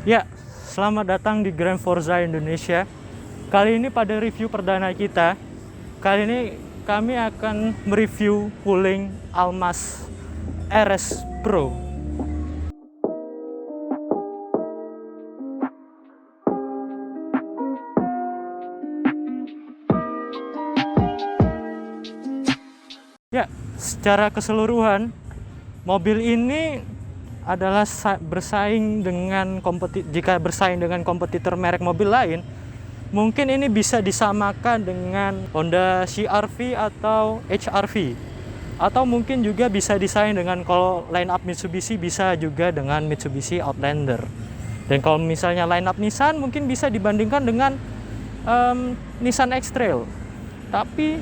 Ya, selamat datang di Grand Forza Indonesia. Kali ini pada review perdana kita. Kali ini kami akan mereview Wuling Almaz RS Pro. Ya, secara keseluruhan mobil ini adalah bersaing dengan jika bersaing dengan kompetitor merek mobil lain, mungkin ini bisa disamakan dengan Honda CR-V atau HR-V, atau mungkin juga bisa disaing dengan, kalau line up Mitsubishi bisa juga dengan Mitsubishi Outlander, dan kalau misalnya line up Nissan mungkin bisa dibandingkan dengan Nissan X-Trail. Tapi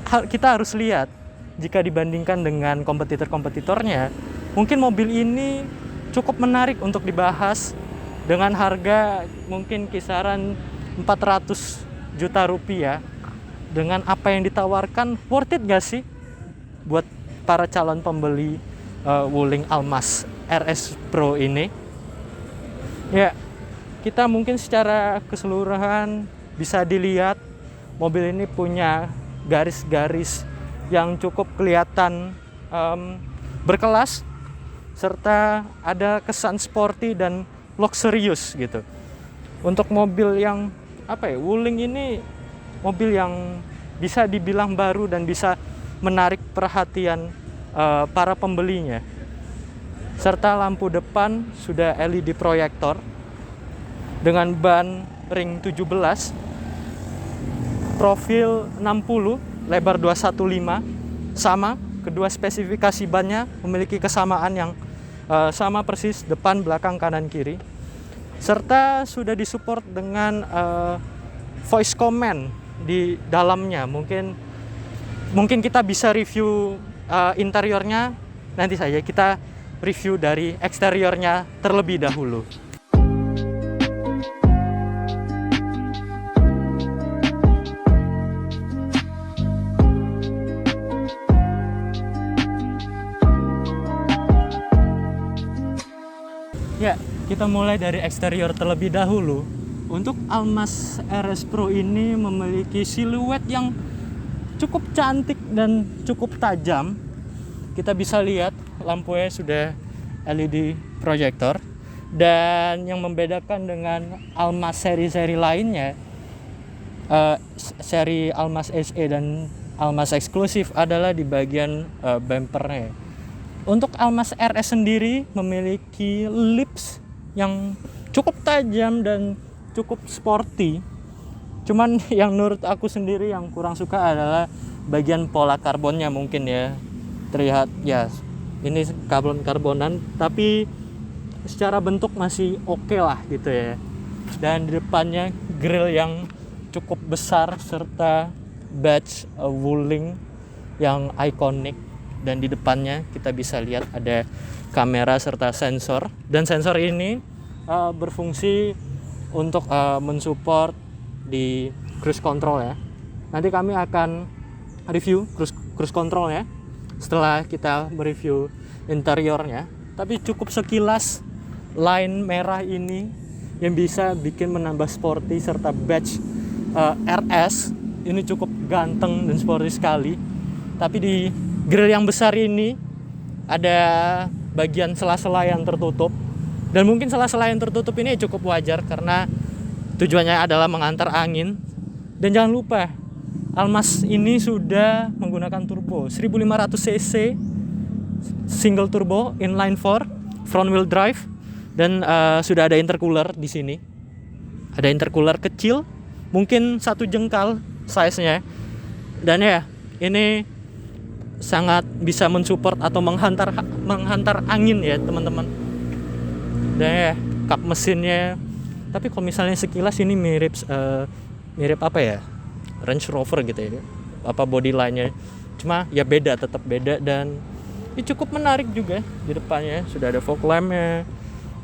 kita harus lihat, jika dibandingkan dengan kompetitornya, mungkin mobil ini cukup menarik untuk dibahas dengan harga mungkin kisaran 400 juta rupiah. Dengan apa yang ditawarkan, worth it gak sih buat para calon pembeli Wuling Almaz RS Pro ini? Ya, kita mungkin secara keseluruhan bisa dilihat mobil ini punya garis-garis yang cukup kelihatan berkelas, serta ada kesan sporty dan luxurious gitu. Untuk mobil yang Wuling ini mobil yang bisa dibilang baru dan bisa menarik perhatian para pembelinya. Serta lampu depan sudah LED proyektor dengan ban ring 17, profil 60, lebar 215, sama. Kedua spesifikasi bannya memiliki kesamaan yang sama persis, depan, belakang, kanan, kiri. Serta sudah disupport dengan voice command di dalamnya. Mungkin kita bisa review interiornya nanti saja. Kita review dari eksteriornya terlebih dahulu. Ya, kita mulai dari eksterior terlebih dahulu. Untuk Almaz RS Pro ini memiliki siluet yang cukup cantik dan cukup tajam. Kita bisa lihat lampunya sudah LED proyektor. Dan yang membedakan dengan Almaz seri-seri lainnya, seri Almaz SE dan Almaz eksklusif, adalah di bagian bumpernya. Untuk Almaz RS sendiri memiliki lips yang cukup tajam dan cukup sporty. Cuman yang menurut aku sendiri yang kurang suka adalah bagian pola karbonnya, mungkin ya. Terlihat ya, ini karbon-karbonan, tapi secara bentuk masih oke lah gitu ya. Dan di depannya grill yang cukup besar serta badge Wuling yang ikonik. Dan di depannya kita bisa lihat ada kamera serta sensor. Dan sensor ini berfungsi untuk mensupport di cruise control ya. Nanti kami akan review cruise control ya setelah kita mereview interiornya. Tapi cukup sekilas, line merah ini yang bisa bikin menambah sporty, serta badge RS ini cukup ganteng dan sporty sekali. Tapi di grill yang besar ini ada bagian sela-sela yang tertutup, dan mungkin sela-sela yang tertutup ini cukup wajar karena tujuannya adalah mengantar angin. Dan jangan lupa, Almaz ini sudah menggunakan turbo 1500 cc single turbo inline 4 front wheel drive, dan sudah ada intercooler di sini. Ada intercooler kecil, mungkin 1 jengkal size-nya, dan ya ini sangat bisa mensupport atau menghantar angin ya teman-teman. Dan ya, kap mesinnya, tapi kalau misalnya sekilas ini mirip apa ya, Range Rover gitu ya, body line-nya. Cuma ya tetap beda, dan ini cukup menarik juga. Di depannya sudah ada fog lamp-nya,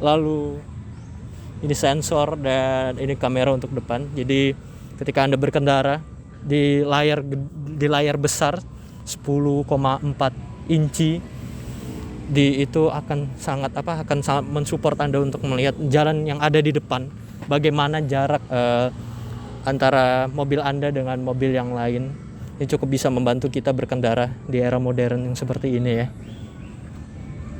lalu ini sensor, dan ini kamera untuk depan. Jadi ketika Anda berkendara di layar besar 10,4 inci itu akan sangat mensupport Anda untuk melihat jalan yang ada di depan, bagaimana jarak antara mobil Anda dengan mobil yang lain. Ini cukup bisa membantu kita berkendara di era modern yang seperti ini ya.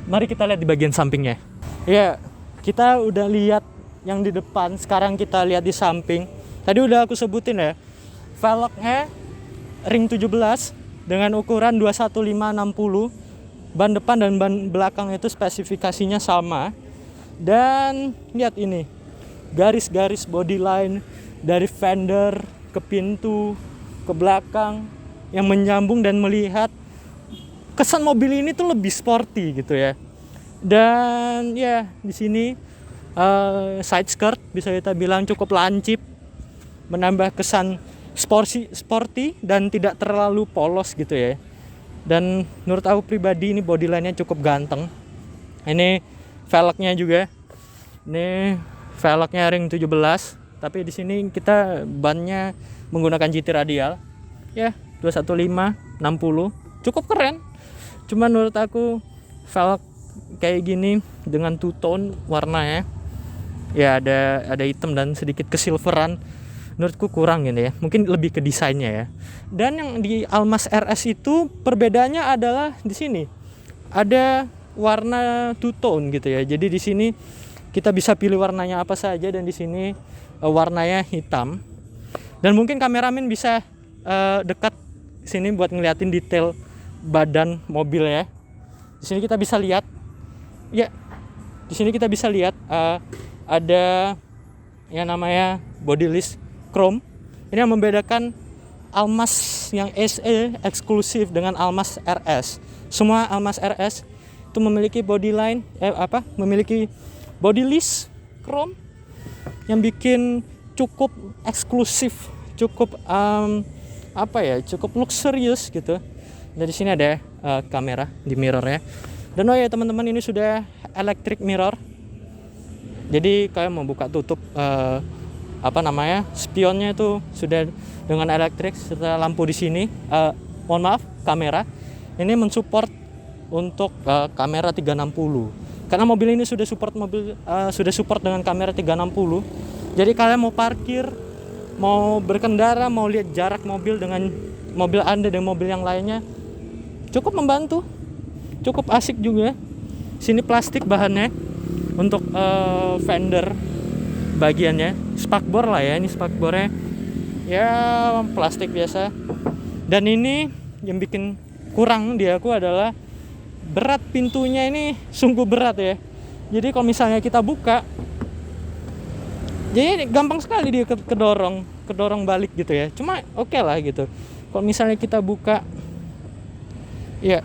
Mari kita lihat di bagian sampingnya. Ya, kita udah lihat yang di depan, sekarang kita lihat di samping. Tadi udah aku sebutin ya, velgnya ring 17 dengan ukuran 215/60. Ban depan dan ban belakang itu spesifikasinya sama. Dan lihat ini, garis-garis body line dari fender ke pintu ke belakang yang menyambung dan melihat kesan mobil ini tuh lebih sporty gitu ya. Dan ya di sini side skirt bisa kita bilang cukup lancip, menambah kesan sporty dan tidak terlalu polos gitu ya. Dan menurut aku pribadi ini body line-nya cukup ganteng. Ini velgnya juga. Ini velgnya ring 17, tapi di sini kita bannya menggunakan GT radial. Ya, 215/60. Cukup keren. Cuma menurut aku velg kayak gini dengan two tone warnanya, ya ada hitam dan sedikit kesilveran, menurutku kurang gitu ya. Mungkin lebih ke desainnya ya. Dan yang di Almas RS itu perbedaannya adalah di sini ada warna two tone gitu ya. Jadi di sini kita bisa pilih warnanya apa saja, dan di sini warnanya hitam. Dan mungkin kameramen bisa dekat sini buat ngeliatin detail badan mobil ya. Di sini kita bisa lihat ya. Di sini kita bisa lihat ada yang namanya body list chrome. Ini yang membedakan Almas yang SE eksklusif dengan Almas RS. Semua Almas RS itu memiliki body line memiliki body list chrome yang bikin cukup eksklusif, cukup cukup luxurious gitu. Dan di sini ada kamera di mirrornya. Dan teman-teman, ini sudah electric mirror. Jadi kalian mau buka tutup spionnya itu sudah dengan elektrik serta lampu di sini. Kamera ini mensupport untuk kamera 360. Karena mobil ini sudah support dengan kamera 360. Jadi kalian mau parkir, mau berkendara, mau lihat jarak mobil dengan mobil Anda dan mobil yang lainnya, cukup membantu, cukup asik juga. Sini plastik bahannya untuk fender bagiannya, spakbor lah ya, ini spakbornya ya plastik biasa. Dan ini yang bikin kurang di aku adalah berat pintunya, ini sungguh berat ya. Jadi kalau misalnya kita buka, jadi gampang sekali dia kedorong balik gitu ya. Cuma oke lah gitu. Kalau misalnya kita buka, ya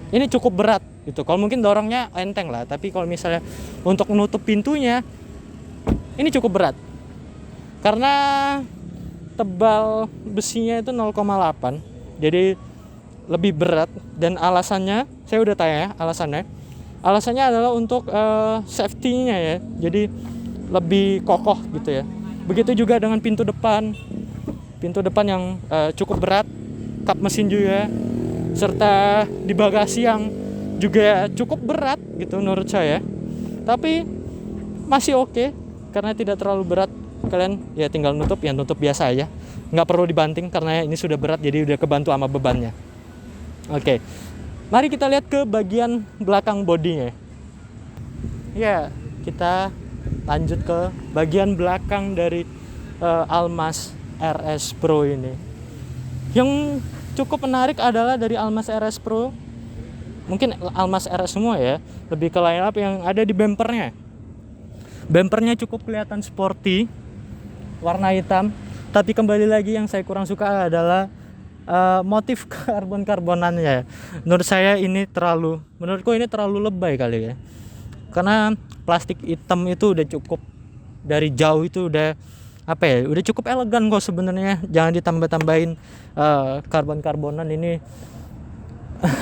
ini cukup berat gitu. Kalau mungkin dorongnya enteng lah, tapi kalau misalnya untuk menutup pintunya, ini cukup berat. Karena tebal besinya itu 0,8, jadi lebih berat. Dan alasannya, saya udah tanya alasannya adalah untuk safety-nya ya. Jadi lebih kokoh gitu ya. Begitu juga dengan pintu depan yang cukup berat, kap mesin juga, serta di bagasi yang juga cukup berat gitu menurut saya. Tapi masih oke, karena tidak terlalu berat. Kalian ya tinggal nutup biasa aja, nggak perlu dibanting karena ini sudah berat, jadi udah kebantu sama bebannya. Oke, mari kita lihat ke bagian belakang bodinya. Ya, kita lanjut ke bagian belakang dari Almas RS Pro ini. Yang cukup menarik adalah dari Almas RS Pro, mungkin Almas RS semua ya, lebih ke line up yang ada di bumpernya. Bumpernya cukup kelihatan sporty, warna hitam. Tapi kembali lagi yang saya kurang suka adalah motif karbon-karbonannya. Menurutku ini terlalu lebay kali ya. Karena plastik hitam itu udah cukup, dari jauh itu udah cukup elegan kok sebenarnya. Jangan ditambah-tambahin karbon-karbonan ini.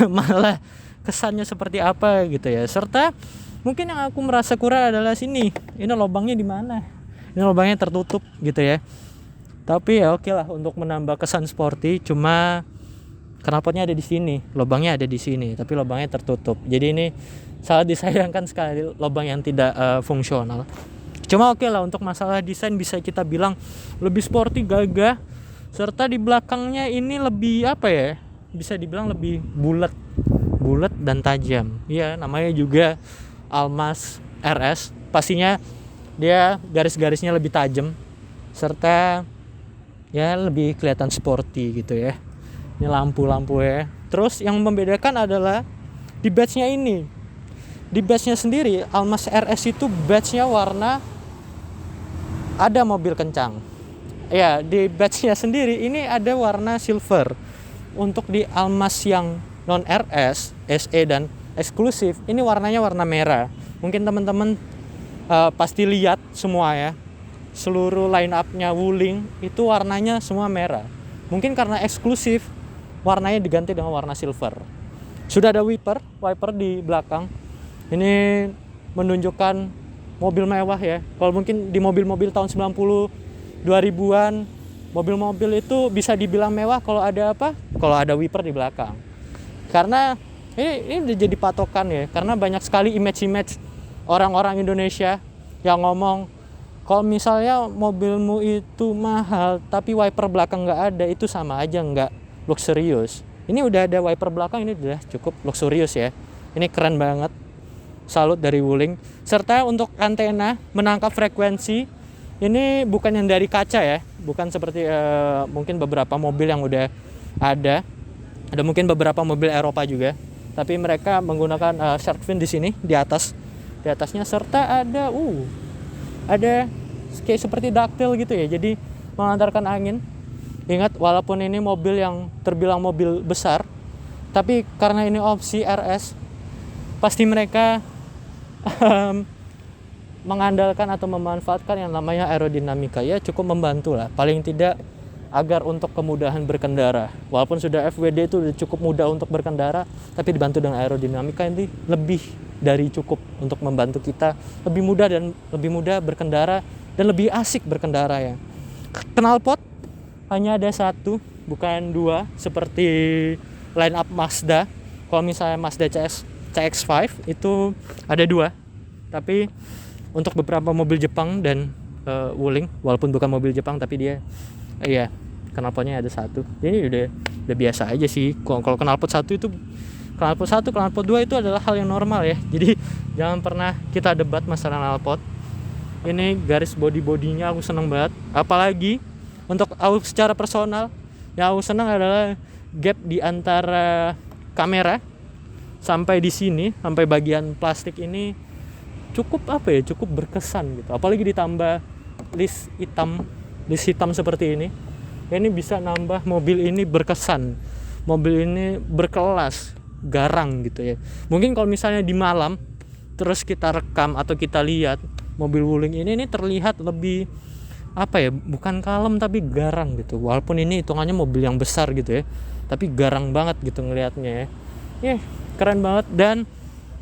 Malah kesannya seperti apa gitu ya. Serta mungkin yang aku merasa kurang adalah sini. Ini lubangnya di mana? Ini lubangnya tertutup gitu ya. Tapi ya oke lah untuk menambah kesan sporty. Cuma knalpotnya ada di sini, lubangnya ada di sini, tapi lubangnya tertutup. Jadi ini sangat disayangkan sekali, lubang yang tidak fungsional. Cuma oke lah, untuk masalah desain bisa kita bilang lebih sporty, gagah, serta di belakangnya ini lebih bisa dibilang lebih bulat dan tajam. Ya, namanya juga Almas RS, pastinya dia garis-garisnya lebih tajam, serta ya lebih kelihatan sporty gitu ya. Ini lampu-lampu ya. Terus yang membedakan adalah di badge-nya ini. Di badge-nya sendiri, Almas RS itu badge-nya warna ada mobil kencang. Ya, di badge-nya sendiri ini ada warna silver. Untuk di Almas yang non RS, SE dan eksklusif, ini warnanya warna merah. Mungkin teman-teman pasti lihat semua ya. Seluruh line up-nya Wuling itu warnanya semua merah. Mungkin karena eksklusif, warnanya diganti dengan warna silver. Sudah ada wiper di belakang. Ini menunjukkan mobil mewah ya. Kalau mungkin di mobil-mobil tahun 90 2000-an, mobil-mobil itu bisa dibilang mewah kalau ada Kalau ada wiper di belakang. Karena ini udah jadi patokan ya. Karena banyak sekali image-image orang-orang Indonesia yang ngomong, kalau misalnya mobilmu itu mahal tapi wiper belakang nggak ada, itu sama aja nggak luxurious. Ini udah ada wiper belakang, ini udah cukup luxurious ya. Ini keren banget. Salut dari Wuling. Serta untuk antena menangkap frekuensi, ini bukan yang dari kaca ya, bukan seperti mungkin beberapa mobil yang udah ada mungkin beberapa mobil Eropa juga, tapi mereka menggunakan shark fin di sini di atasnya, serta ada kayak seperti ductile gitu ya, jadi mengantarkan angin. Ingat, walaupun ini mobil yang terbilang mobil besar, tapi karena ini opsi RS, pasti mereka mengandalkan atau memanfaatkan yang namanya aerodinamika. Ya cukup membantu lah, paling tidak agar untuk kemudahan berkendara. Walaupun sudah FWD itu cukup mudah untuk berkendara, tapi dibantu dengan aerodinamika ini lebih dari cukup untuk membantu kita lebih mudah berkendara dan lebih asik berkendara ya. Knalpot hanya ada satu, bukan dua seperti line up Mazda. Kalau misalnya Mazda CX-5 itu ada dua, tapi untuk beberapa mobil Jepang dan Wuling, walaupun bukan mobil Jepang tapi dia knalpotnya ada satu. Jadi udah biasa aja sih. Kalau knalpot satu itu, knalpot 2 itu adalah hal yang normal ya. Jadi jangan pernah kita debat masalah knalpot. Ini garis body-bodinya aku seneng banget. Apalagi untuk aku secara personal, yang aku senang adalah gap di antara kamera sampai di sini, sampai bagian plastik ini cukup berkesan gitu. Apalagi ditambah list hitam seperti ini. Ini bisa nambah mobil ini berkesan. Mobil ini berkelas, garang gitu ya. Mungkin kalau misalnya di malam terus kita rekam atau kita lihat mobil Wuling ini terlihat lebih bukan kalem tapi garang gitu. Walaupun ini hitungannya mobil yang besar gitu ya, tapi garang banget gitu ngelihatnya ya. Keren banget. Dan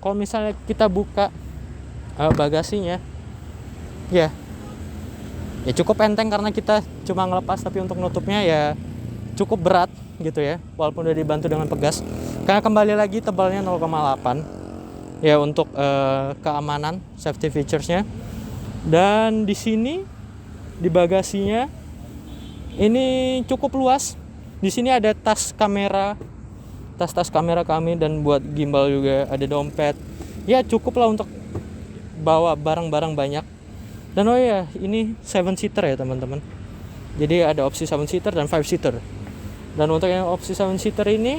kalau misalnya kita buka bagasinya ya cukup enteng karena kita cuma ngelepas, tapi untuk nutupnya ya cukup berat gitu ya, walaupun udah dibantu dengan pegas. Karena kembali lagi tebalnya 0,8 ya untuk keamanan, safety featuresnya. Dan di sini di bagasinya ini cukup luas. Di sini ada tas kamera kami, dan buat gimbal juga ada dompet. Ya cukup lah untuk bawa barang-barang banyak. Dan ini 7-seater ya teman-teman. Jadi ada opsi 7-seater dan 5-seater. Dan untuk yang opsi 7-seater ini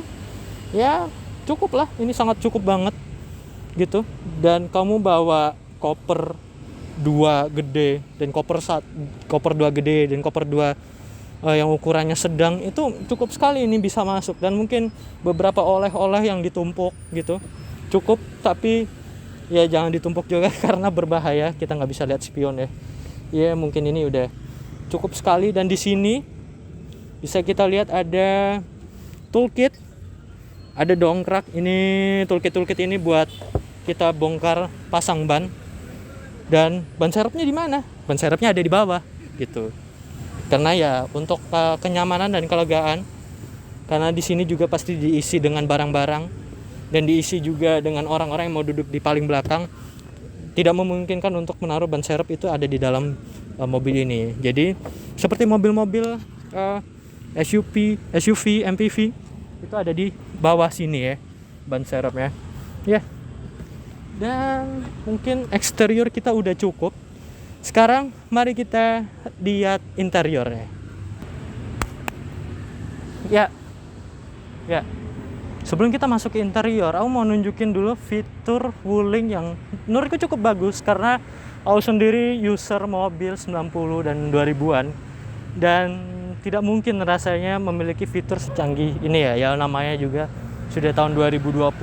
ya cukup lah, ini sangat cukup banget gitu. Dan kamu bawa koper 2 gede dan koper 2 gede dan koper 2 yang ukurannya sedang, itu cukup sekali ini bisa masuk. Dan mungkin beberapa oleh-oleh yang ditumpuk gitu cukup, tapi ya jangan ditumpuk juga karena berbahaya, kita nggak bisa lihat spion ya. Ya mungkin ini udah cukup sekali. Dan di sini bisa kita lihat ada toolkit, ada dongkrak. Ini toolkit ini buat kita bongkar pasang ban. Dan ban serepnya di mana? Ban serepnya ada di bawah gitu. Karena ya untuk kenyamanan dan kelegaan karena di sini juga pasti diisi dengan barang-barang dan diisi juga dengan orang-orang yang mau duduk di paling belakang. Tidak memungkinkan untuk menaruh ban serep itu ada di dalam mobil ini. Jadi seperti mobil-mobil SUV, MPV itu ada di bawah sini ya ban serepnya. Ya. Dan mungkin eksterior kita udah cukup. Sekarang mari kita lihat interiornya. Ya. Sebelum kita masuk ke interior, aku mau nunjukin dulu fitur Wuling yang menurutku cukup bagus karena aku sendiri user mobil 90 dan 2000-an dan tidak mungkin rasanya memiliki fitur secanggih ini ya. Ya namanya juga sudah tahun 2021.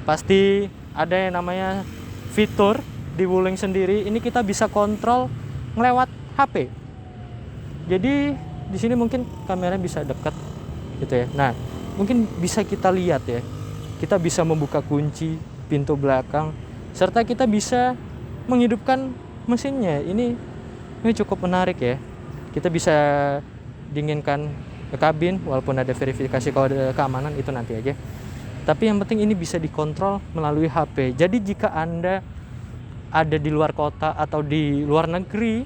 Pasti ada yang namanya fitur di Wuling sendiri. Ini kita bisa kontrol ngelewat HP. Jadi di sini mungkin kameranya bisa dekat gitu ya. Nah, mungkin bisa kita lihat ya. Kita bisa membuka kunci pintu belakang serta kita bisa menghidupkan mesinnya. Ini cukup menarik ya. Kita bisa dinginkan ke kabin walaupun ada verifikasi kode keamanan itu nanti aja. Tapi yang penting ini bisa dikontrol melalui HP. Jadi jika Anda ada di luar kota atau di luar negeri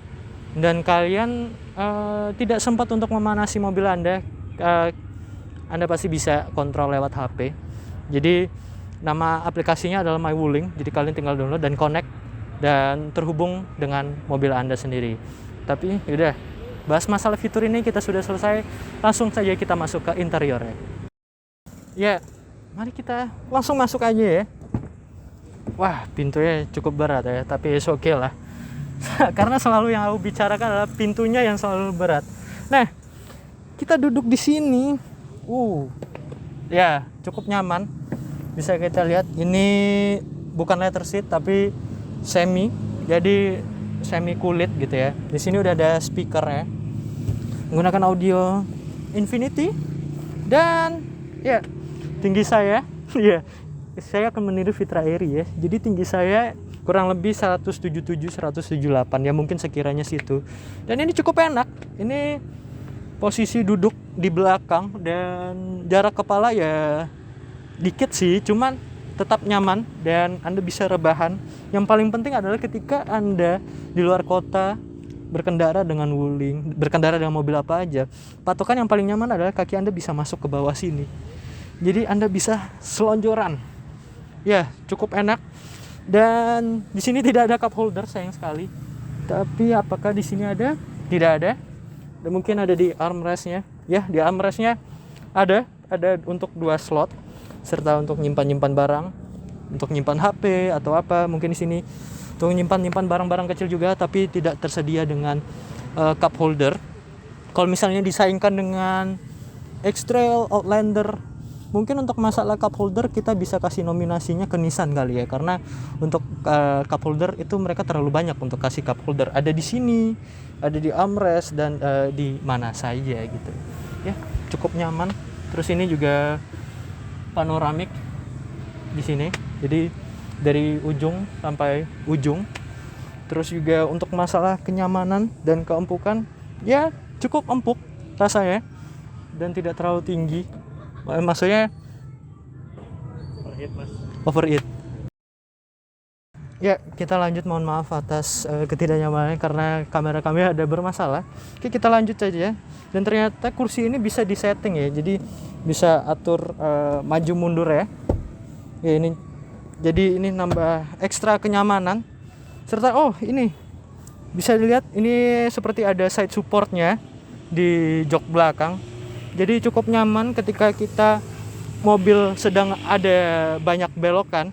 dan kalian tidak sempat untuk memanasi mobil Anda pasti bisa kontrol lewat HP. Jadi nama aplikasinya adalah My Wuling. Jadi kalian tinggal download dan connect dan terhubung dengan mobil Anda sendiri. Tapi yaudah, bahas masalah fitur ini kita sudah selesai. Langsung saja kita masuk ke interiornya. Ya, mari kita langsung masuk aja ya. Wah, pintunya cukup berat ya, tapi it's okay lah. Karena selalu yang aku bicarakan adalah pintunya yang selalu berat. Nah, kita duduk di sini. Ya, cukup nyaman. Bisa kita lihat ini bukan leather seat tapi semi. Jadi semi kulit gitu ya. Di sini udah ada speaker ya. Menggunakan audio Infinity dan ya, tinggi saya ya. Saya akan meniru Fitra Eri ya. Jadi tinggi saya kurang lebih 177 178 ya, mungkin sekiranya situ. Dan ini cukup enak. Ini posisi duduk di belakang dan jarak kepala ya dikit sih, cuman tetap nyaman dan Anda bisa rebahan. Yang paling penting adalah ketika Anda di luar kota berkendara dengan Wuling, berkendara dengan mobil apa aja, patokan yang paling nyaman adalah kaki Anda bisa masuk ke bawah sini. Jadi Anda bisa selonjoran. Ya, cukup enak. Dan di sini tidak ada cup holder sayang sekali. Tapi apakah di sini ada? Tidak ada. Dan mungkin ada di armrestnya. Ya, di armrestnya ada untuk 2 slot serta untuk nyimpan barang, untuk nyimpan HP atau apa. Mungkin di sini untuk nyimpan barang-barang kecil juga, tapi tidak tersedia dengan cup holder. Kalau misalnya disaingkan dengan X-Trail, Outlander, mungkin untuk masalah cup holder kita bisa kasih nominasinya ke Nissan kali ya, karena untuk cup holder itu mereka terlalu banyak untuk kasih cup holder. Ada di sini, ada di armrest dan di mana saja gitu. Ya, cukup nyaman. Terus ini juga panoramik di sini. Jadi dari ujung sampai ujung. Terus juga untuk masalah kenyamanan dan keempukan, ya cukup empuk rasanya dan tidak terlalu tinggi. Maksudnya overheat. Ya, kita lanjut. Mohon maaf atas ketidaknyamanan karena kamera kami ada bermasalah. Oke, kita lanjut saja. Dan ternyata kursi ini bisa disetting ya. Jadi bisa atur maju mundur ya. Ya ini. Jadi ini nambah ekstra kenyamanan. Serta ini bisa dilihat ini seperti ada side supportnya di jok belakang. Jadi cukup nyaman ketika kita mobil sedang ada banyak belokan.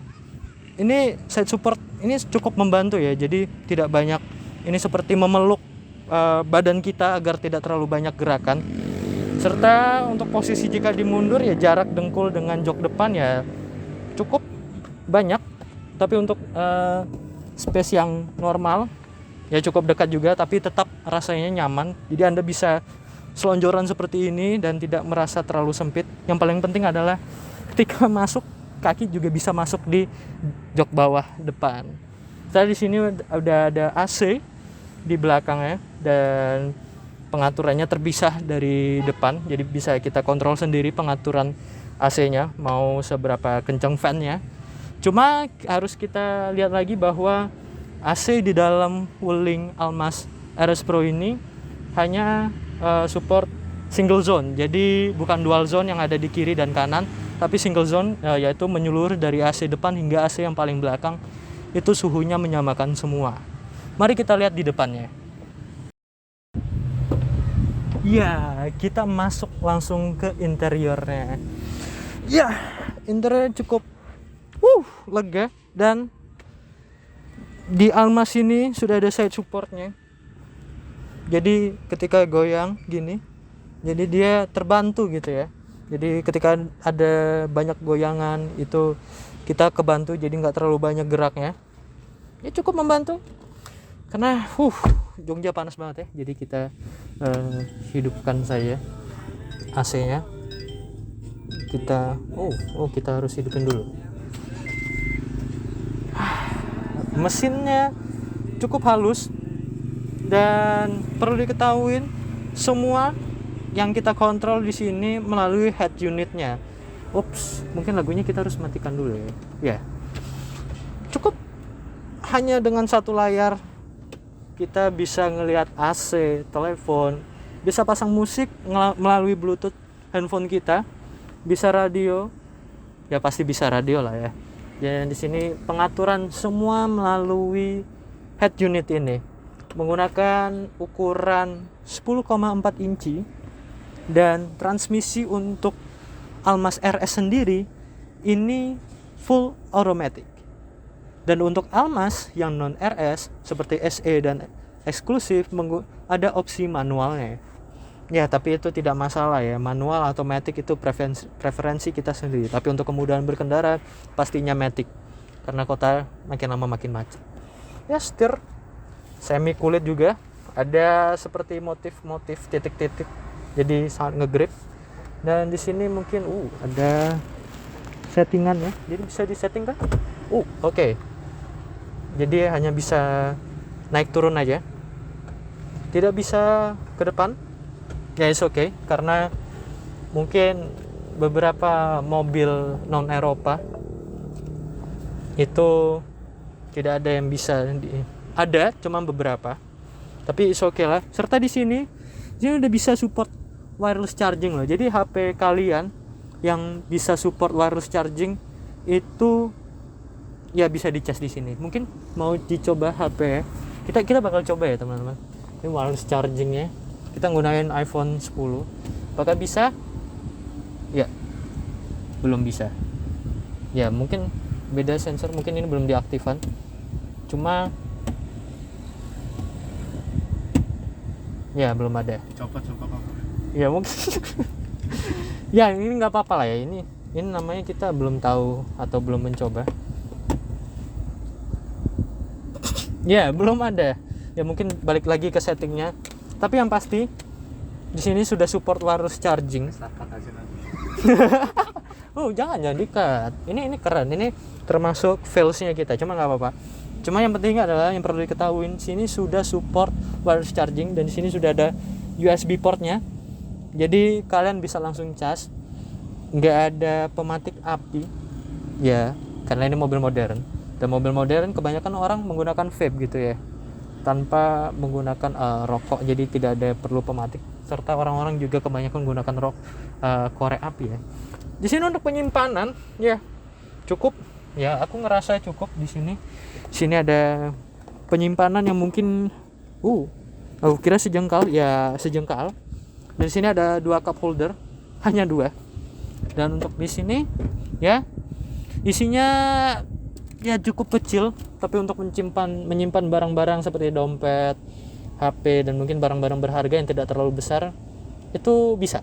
Ini side support ini cukup membantu ya. Jadi tidak banyak, ini seperti memeluk badan kita agar tidak terlalu banyak gerakan. Serta untuk posisi jika dimundur ya jarak dengkul dengan jok depan ya cukup banyak. Tapi untuk space yang normal ya cukup dekat juga, tapi tetap rasanya nyaman. Jadi Anda bisa selonjoran seperti ini dan tidak merasa terlalu sempit. Yang paling penting adalah ketika masuk kaki juga bisa masuk di jok bawah depan. Saya di sini udah ada AC di belakangnya dan pengaturannya terpisah dari depan, jadi bisa kita kontrol sendiri pengaturan AC-nya mau seberapa kencang fan-nya. Cuma harus kita lihat lagi bahwa AC di dalam Wuling Almas RS Pro ini hanya support single zone, jadi bukan dual zone yang ada di kiri dan kanan, tapi single zone, yaitu menyeluruh dari AC depan hingga AC yang paling belakang. Itu suhunya menyamakan semua. Mari kita lihat di depannya. Ya, kita masuk langsung ke interiornya. Ya, interiornya cukup lega, dan di Almas ini sudah ada side supportnya. Jadi ketika goyang gini, jadi dia terbantu gitu ya. Jadi ketika ada banyak goyangan itu kita kebantu, jadi nggak terlalu banyak geraknya. Ya cukup membantu. Karena Jogja panas banget ya. Jadi kita hidupkan saja AC-nya. Kita harus hidupin dulu. Mesinnya cukup halus, dan perlu diketahui semua yang kita kontrol di sini melalui head unitnya. Mungkin lagunya kita harus matikan dulu ya. Ya. Cukup hanya dengan satu layar kita bisa ngelihat AC, telepon, bisa pasang musik melalui Bluetooth handphone kita, bisa radio. Ya pasti bisa radio lah ya. Dan di sini pengaturan semua melalui head unit ini menggunakan ukuran 10,4 inci, dan transmisi untuk Almas RS sendiri ini full automatic. Dan untuk Almas yang non RS seperti SE dan eksklusif ada opsi manualnya. Ya, tapi itu tidak masalah ya. Manual atau matic itu preferensi kita sendiri. Tapi untuk kemudahan berkendara pastinya matic, karena kota makin lama makin macet. Ya, setir semi kulit juga. Ada seperti motif-motif titik-titik. Jadi sangat ngegrip. Dan di sini mungkin ada settingan ya. Jadi bisa disetting kan? Oke. Jadi hanya bisa naik turun aja. Tidak bisa ke depan. Ya, it's okay, karena mungkin beberapa mobil non Eropa itu tidak ada yang bisa ada, cuma beberapa. Tapi it's okay lah. Serta di sini udah bisa support wireless charging loh. Jadi HP kalian yang bisa support wireless charging itu ya bisa dicas di sini. Mungkin mau dicoba HP. Kita bakal coba ya teman-teman. Ini wireless chargingnya. Kita gunain iPhone 10. Apakah bisa? Ya, belum bisa. Ya, mungkin beda sensor, mungkin ini belum diaktifkan. Cuma ya belum ada. Copot apa? Ya mungkin. Ya ini nggak apa-apa lah ya. Ini namanya kita belum tahu atau belum mencoba. Ya belum ada. Ya mungkin balik lagi ke settingnya. Tapi yang pasti di sini sudah support wireless charging. Jangan di-cut. Ini keren. Ini termasuk fails-nya kita. Cuma nggak apa-apa. Cuma yang penting adalah yang perlu diketahui, sini sudah support wireless charging, dan di sini sudah ada USB portnya. Jadi kalian bisa langsung cas. Nggak ada pematik api. Ya, karena ini mobil modern. Dan mobil modern kebanyakan orang menggunakan vape gitu ya, tanpa menggunakan rokok, jadi tidak ada perlu pematik. Serta orang-orang juga kebanyakan menggunakan korek api ya. Di sini untuk penyimpanan ya cukup ya, aku ngerasa cukup di sini. Sini ada penyimpanan yang mungkin aku kira sejengkal. Dan di sini ada 2 cup holder, hanya 2. Dan untuk di sini ya isinya ya cukup kecil, tapi untuk menyimpan barang-barang seperti dompet, HP, dan mungkin barang-barang berharga yang tidak terlalu besar itu bisa.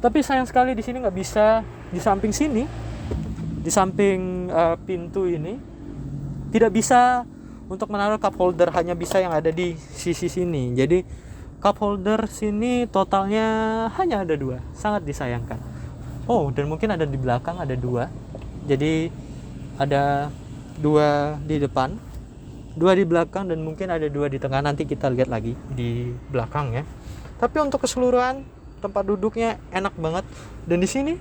Tapi sayang sekali di sini nggak bisa. Di samping sini, di samping pintu ini tidak bisa untuk menaruh cup holder, hanya bisa yang ada di sisi sini. Jadi cup holder sini totalnya hanya ada 2, sangat disayangkan. Dan mungkin ada di belakang ada 2. Jadi ada 2 di depan, 2 di belakang dan mungkin ada 2 di tengah, nanti kita lihat lagi di belakang ya. Tapi untuk keseluruhan tempat duduknya enak banget, dan di sini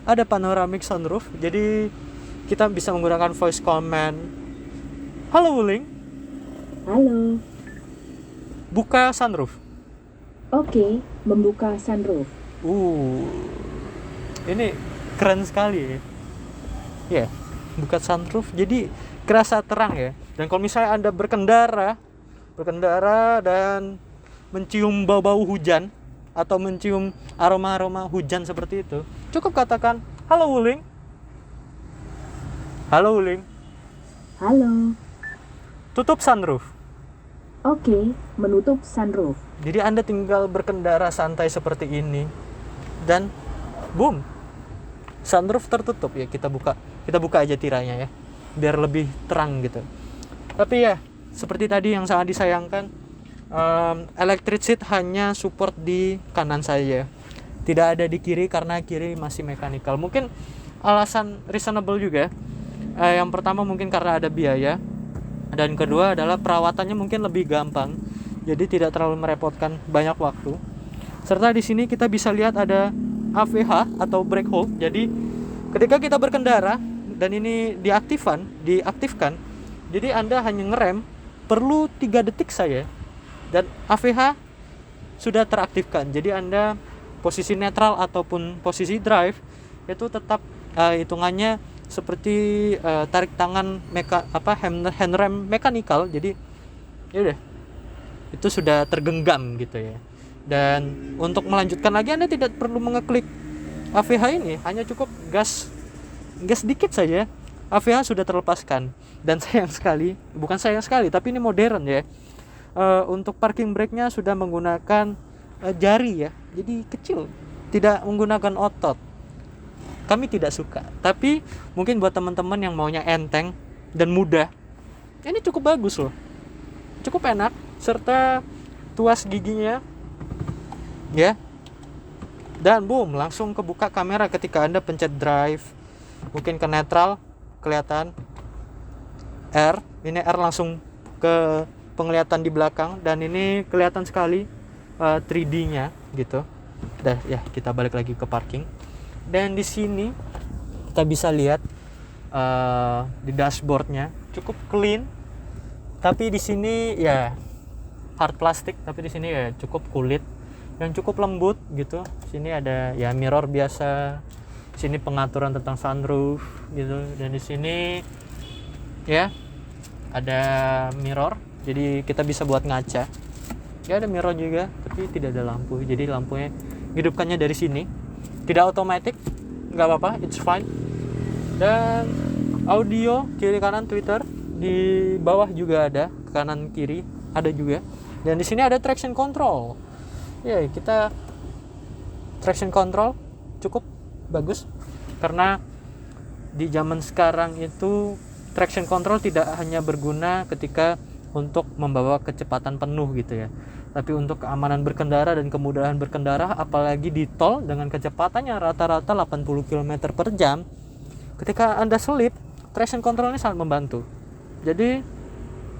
ada panoramic sunroof, jadi kita bisa menggunakan voice command. Halo Wuling. Halo. Buka sunroof. Oke, membuka sunroof. Ini keren sekali ya. Ya, buka sunroof jadi kerasa terang ya. Dan kalau misalnya Anda berkendara dan mencium bau-bau hujan atau mencium aroma-aroma hujan seperti itu, cukup katakan, "Halo Wuling." Halo Wuling. Halo. Tutup sunroof. Oke, menutup sunroof. Jadi Anda tinggal berkendara santai seperti ini dan boom, sunroof tertutup ya. Kita buka aja tirainya ya, biar lebih terang gitu. Tapi ya, seperti tadi yang sangat disayangkan, electric seat hanya support di kanan saja, tidak ada di kiri karena kiri masih mechanical. Mungkin alasan reasonable juga. Yang pertama mungkin karena ada biaya, dan kedua adalah perawatannya mungkin lebih gampang, jadi tidak terlalu merepotkan banyak waktu. Serta di sini kita bisa lihat ada AVH atau brake hold. Jadi ketika kita berkendara dan ini diaktifkan, jadi Anda hanya ngerem perlu 3 detik saja dan AVH sudah teraktifkan. Jadi Anda posisi netral ataupun posisi drive itu tetap hitungannya seperti tarik tangan handrem mechanical. Jadi ya udah, itu sudah tergenggam gitu ya. Dan untuk melanjutkan lagi Anda tidak perlu mengeklik AVH ini, hanya cukup gas dikit saja, AVH sudah terlepaskan. Dan bukan sayang sekali, tapi ini modern ya. Untuk parking brake-nya sudah menggunakan jari ya, jadi kecil, tidak menggunakan otot. Kami tidak suka, tapi mungkin buat teman-teman yang maunya enteng dan mudah, ini cukup bagus loh, cukup enak. Serta tuas giginya ya, dan boom, langsung kebuka kamera ketika Anda pencet drive, mungkin ke netral, kelihatan R, ini R langsung ke penglihatan di belakang, dan ini kelihatan sekali 3D-nya gitu. Dah ya, kita balik lagi ke parking. Dan di sini kita bisa lihat di dashboardnya cukup clean, tapi di sini ya hard plastik, tapi di sini ya cukup kulit yang cukup lembut gitu. Sini ada ya mirror biasa, sini pengaturan tentang sunroof gitu, dan di sini ya ada mirror, jadi kita bisa buat ngaca. Ya ada mirror juga, tapi tidak ada lampu, jadi lampunya hidupkannya dari sini. Tidak otomatis, nggak apa-apa, it's fine. Dan audio kiri kanan Twitter, di bawah juga ada, kanan kiri ada juga. Dan di sini ada traction control. Ya, kita traction control cukup bagus, karena di zaman sekarang itu traction control tidak hanya berguna ketika untuk membawa kecepatan penuh gitu ya, tapi untuk keamanan berkendara dan kemudahan berkendara, apalagi di tol dengan kecepatannya rata-rata 80 km per jam. Ketika Anda selip, traction control ini sangat membantu. Jadi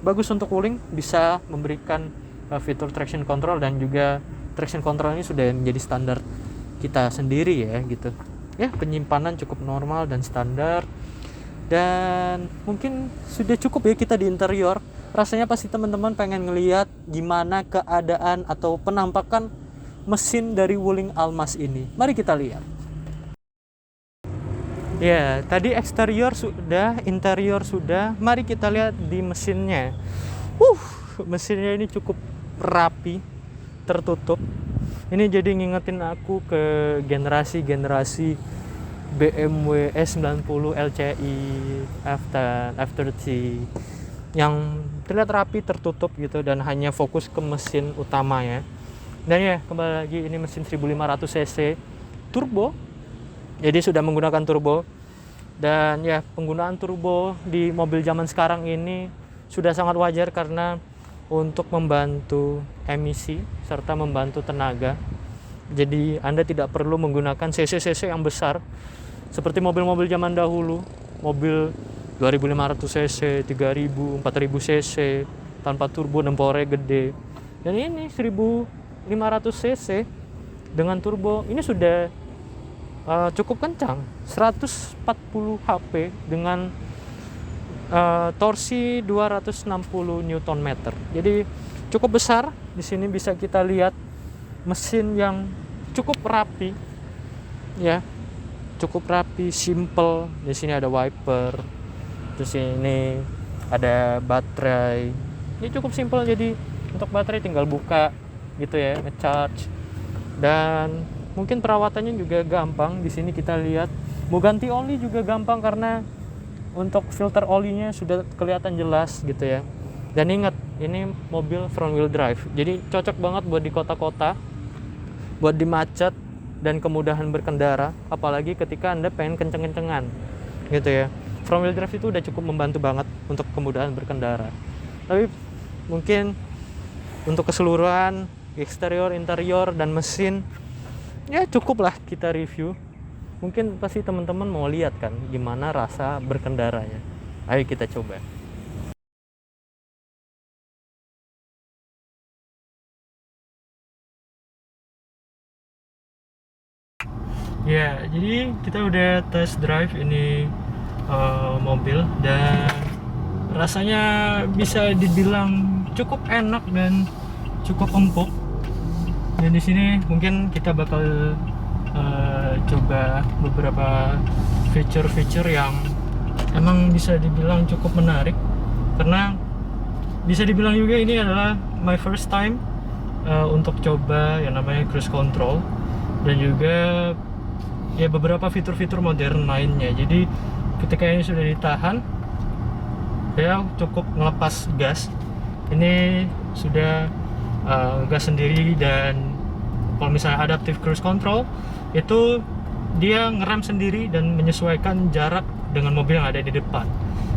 bagus untuk Wuling, bisa memberikan fitur traction control, dan juga traction control ini sudah menjadi standar kita sendiri ya gitu. Ya, penyimpanan cukup normal dan standar. Dan mungkin sudah cukup ya kita di interior. Rasanya pasti teman-teman pengen ngelihat gimana keadaan atau penampakan mesin dari Wuling Almas ini. Mari kita lihat. Ya, tadi eksterior sudah, interior sudah. Mari kita lihat di mesinnya. Mesinnya ini cukup rapi, tertutup. Ini jadi ngingetin aku ke generasi BMW S90 LCI F30 yang terlihat rapi, tertutup gitu, dan hanya fokus ke mesin utamanya. Dan ya, kembali lagi, ini mesin 1500 cc turbo, jadi sudah menggunakan turbo. Dan ya, penggunaan turbo di mobil zaman sekarang ini sudah sangat wajar, karena untuk membantu emisi serta membantu tenaga. Jadi Anda tidak perlu menggunakan cc-cc yang besar seperti mobil-mobil zaman dahulu, mobil 2500 cc, 3000, 4000 cc tanpa turbo dan powernya gede. Dan ini 1500 cc dengan turbo ini sudah cukup kencang, 140 HP dengan torsi 260 Nm. Jadi cukup besar. Di sini bisa kita lihat mesin yang cukup rapi, ya, cukup rapi, simple. Di sini ada wiper, terus ini ada baterai. Ini cukup simple. Jadi untuk baterai tinggal buka gitu ya, ngecharge. Dan mungkin perawatannya juga gampang. Di sini kita lihat mau ganti oli juga gampang karena untuk filter olinya sudah kelihatan jelas gitu ya. Dan ingat, ini mobil front wheel drive. Jadi cocok banget buat di kota-kota, buat di macet dan kemudahan berkendara, apalagi ketika Anda pengen kenceng-kencengan gitu ya. Front wheel drive itu udah cukup membantu banget untuk kemudahan berkendara. Tapi mungkin untuk keseluruhan eksterior, interior dan mesin ya cukup lah kita review. Mungkin pasti teman-teman mau lihat kan gimana rasa berkendaranya. Ayo kita coba. Ya, jadi kita udah test drive ini mobil dan rasanya bisa dibilang cukup enak dan cukup empuk. Dan di sini mungkin kita bakal coba beberapa feature-feature yang emang bisa dibilang cukup menarik, karena bisa dibilang juga ini adalah my first time untuk coba yang namanya cruise control dan juga ya beberapa fitur-fitur modern lainnya. Jadi ketika ini sudah ditahan, ya cukup ngelepas gas. Ini sudah gas sendiri, dan kalau misalnya adaptive cruise control itu dia ngerem sendiri dan menyesuaikan jarak dengan mobil yang ada di depan,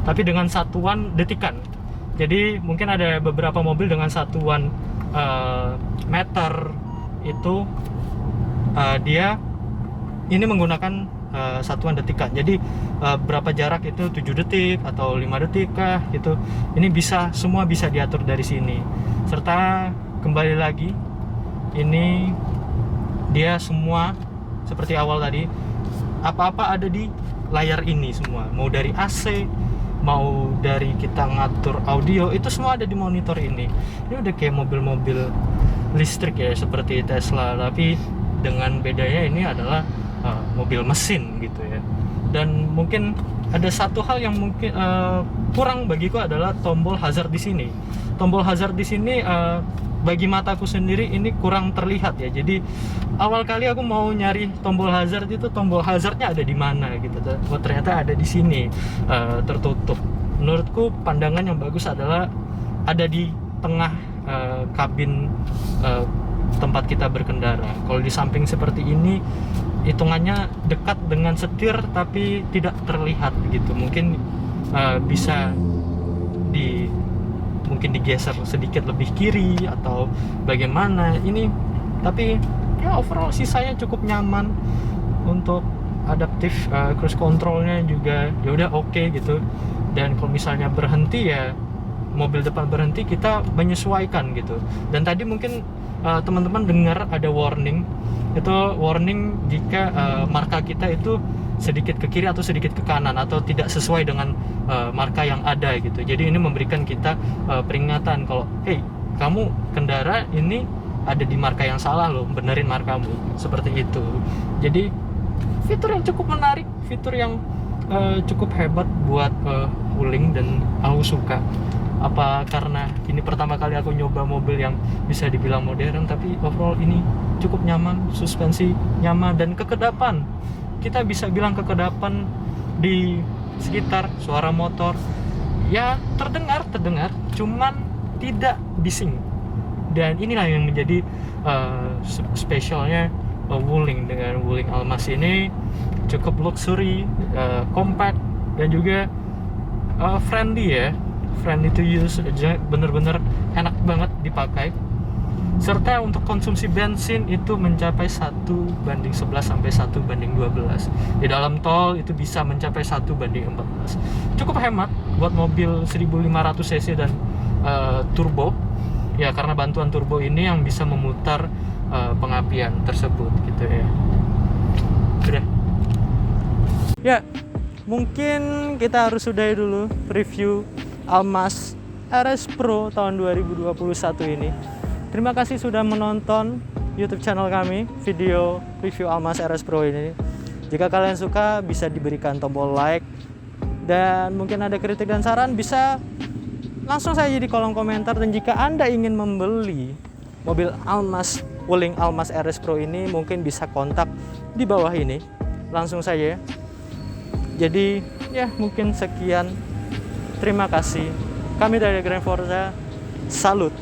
tapi dengan satuan detikan. Jadi mungkin ada beberapa mobil dengan satuan meter itu dia ini menggunakan satuan detikan. Jadi berapa jarak itu 7 detik atau 5 detik kah gitu. Ini semua bisa diatur dari sini. Serta kembali lagi, ini dia semua seperti awal tadi, apa-apa ada di layar ini semua. Mau dari AC, mau dari kita ngatur audio, itu semua ada di monitor ini. Ini udah kayak mobil-mobil listrik ya, seperti Tesla, tapi dengan bedanya ini adalah mobil mesin gitu ya. Dan mungkin ada satu hal yang mungkin kurang bagiku adalah tombol hazard di sini. Tombol hazard di sini bagi mataku sendiri ini kurang terlihat ya. Jadi awal kali aku mau nyari tombol hazard itu, tombol hazardnya ada di mana gitu. Oh, ternyata ada di sini tertutup. Menurutku pandangan yang bagus adalah ada di tengah kabin tempat kita berkendara. Kalau di samping seperti ini, hitungannya dekat dengan setir tapi tidak terlihat gitu. Mungkin bisa mungkin digeser sedikit lebih kiri atau bagaimana ini, tapi ya overall sisanya cukup nyaman. Untuk adaptive cruise controlnya juga ya udah oke gitu. Dan kalau misalnya berhenti, ya mobil depan berhenti, kita menyesuaikan gitu. Dan tadi mungkin teman-teman dengar ada warning, itu warning jika marka kita itu sedikit ke kiri atau sedikit ke kanan atau tidak sesuai dengan marka yang ada gitu. Jadi ini memberikan kita peringatan kalau hey, kamu kendara ini ada di marka yang salah loh, benerin markamu, seperti itu. Jadi fitur yang cukup menarik, fitur yang cukup hebat buat Wuling, dan aku suka. Apa karena ini pertama kali aku nyoba mobil yang bisa dibilang modern, tapi overall ini cukup nyaman, suspensi nyaman, dan kekedapan, kita bisa bilang kekedapan di sekitar suara motor ya terdengar, cuman tidak bising. Dan inilah yang menjadi spesialnya Wuling. Dengan Wuling Almas ini cukup luxury, compact, dan juga friendly ya, friendly to use, bener-bener enak banget dipakai. serta untuk konsumsi bensin itu mencapai 1:11 sampai 1:12. Di dalam tol itu bisa mencapai 1:14. Cukup hemat buat mobil 1500 cc dan turbo ya, karena bantuan turbo ini yang bisa memutar pengapian tersebut gitu ya. Udah ya, mungkin kita harus sudahi dulu review Almas RS Pro tahun 2021 ini. Terima kasih sudah menonton YouTube channel kami, video review Almas RS Pro ini. Jika kalian suka, bisa diberikan tombol like, dan mungkin ada kritik dan saran bisa langsung saja di kolom komentar. Dan jika Anda ingin membeli mobil Almas Wuling Almas RS Pro ini, mungkin bisa kontak di bawah ini langsung saja. Jadi ya, mungkin sekian. Terima kasih. Kami dari Grand Forza, salut.